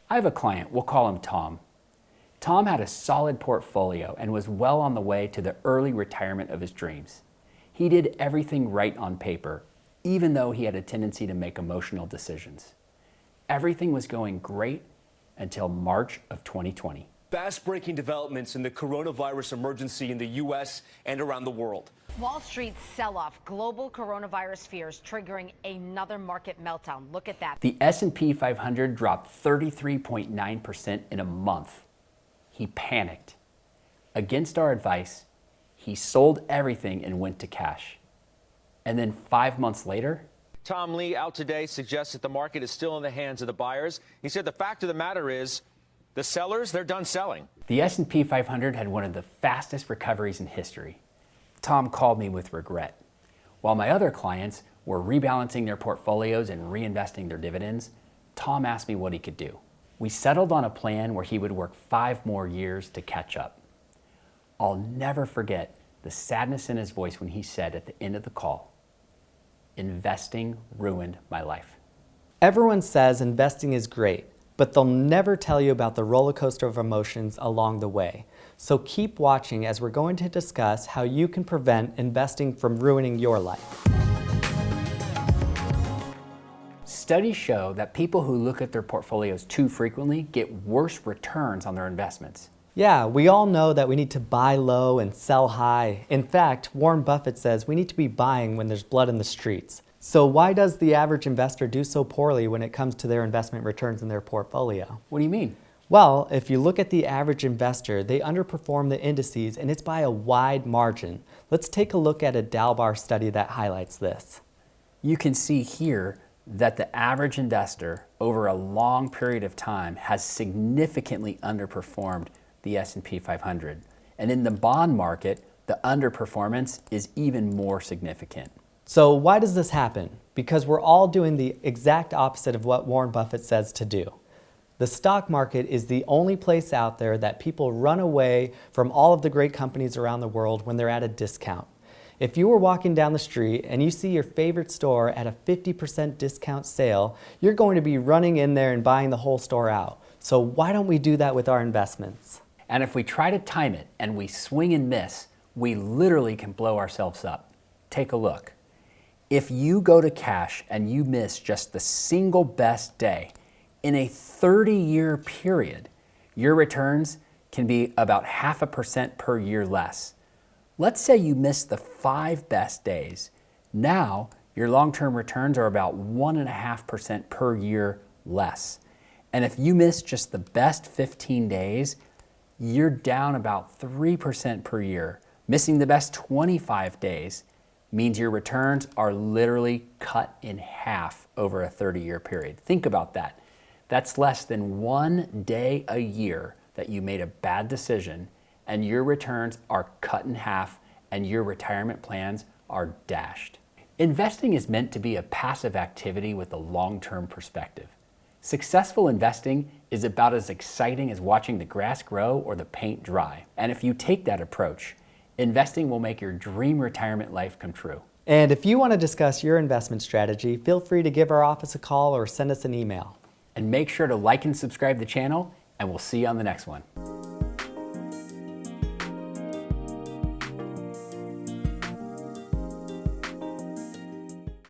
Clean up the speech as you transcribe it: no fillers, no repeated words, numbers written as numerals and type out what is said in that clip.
I have a client, we'll call him Tom. Tom had a solid portfolio and was well on the way to the early retirement of his dreams. He did everything right on paper, even though he had a tendency to make emotional decisions. Everything was going great until March of 2020. Fast-breaking developments in the coronavirus emergency in the U.S. and around the world. Wall Street's sell-off, global coronavirus fears triggering another market meltdown. Look at that. The S&P 500 dropped 33.9% in a month. He panicked. Against our advice, he sold everything and went to cash. And then 5 months later, Tom Lee out today suggests that the market is still in the hands of the buyers. He said the fact of the matter is the sellers, they're done selling. The S&P 500 had one of the fastest recoveries in history. Tom called me with regret. While my other clients were rebalancing their portfolios and reinvesting their dividends, Tom asked me what he could do. We settled on a plan where he would work 5 more years to catch up. I'll never forget the sadness in his voice when he said at the end of the call, "Investing ruined my life." Everyone says investing is great, but they'll never tell you about the roller coaster of emotions along the way. So keep watching as we're going to discuss how you can prevent investing from ruining your life. Studies show that people who look at their portfolios too frequently get worse returns on their investments. Yeah, we all know that we need to buy low and sell high. In fact, Warren Buffett says we need to be buying when there's blood in the streets. So why does the average investor do so poorly when it comes to their investment returns in their portfolio? What do you mean? Well, if you look at the average investor, they underperform the indices, and it's by a wide margin. Let's take a look at a Dalbar study that highlights this. You can see here that the average investor over a long period of time has significantly underperformed the S&P 500. And in the bond market, the underperformance is even more significant. So why does this happen? Because we're all doing the exact opposite of what Warren Buffett says to do. The stock market is the only place out there that people run away from all of the great companies around the world when they're at a discount. If you were walking down the street and you see your favorite store at a 50% discount sale, you're going to be running in there and buying the whole store out. So why don't we do that with our investments? And if we try to time it and we swing and miss, we literally can blow ourselves up. Take a look. If you go to cash and you miss just the single best day, in a 30-year period, your returns can be about 0.5% per year less. Let's say you missed the 5 best days. Now, your long-term returns are about 1.5% per year less. And if you miss just the best 15 days, you're down about 3% per year. Missing the best 25 days means your returns are literally cut in half over a 30-year period. Think about that. That's less than 1 day a year that you made a bad decision and your returns are cut in half and your retirement plans are dashed. Investing is meant to be a passive activity with a long-term perspective. Successful investing is about as exciting as watching the grass grow or the paint dry. And if you take that approach, investing will make your dream retirement life come true. And if you want to discuss your investment strategy, feel free to give our office a call or send us an email. And make sure to like and subscribe the channel, and we'll see you on the next one.